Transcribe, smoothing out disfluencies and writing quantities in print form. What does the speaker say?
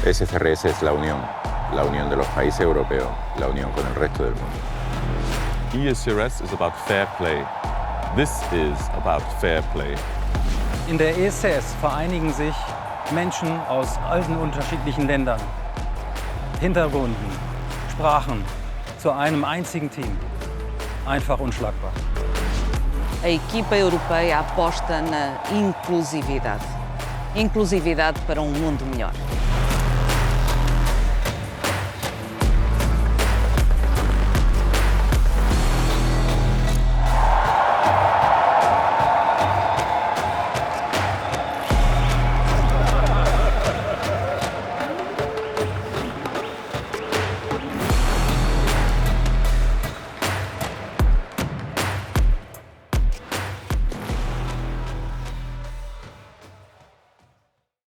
ESCRS es la unión de los países europeos, la unión con el resto del mundo. ESCRS is about fair play. This is about fair play. In der ESCRS vereinigen sich Menschen aus allen unterschiedlichen Ländern, Hintergründen, Sprachen zu einem einzigen Team. Einfach unschlagbar. A equipa europeia aposta na inclusividade. Inclusividade para um mundo melhor.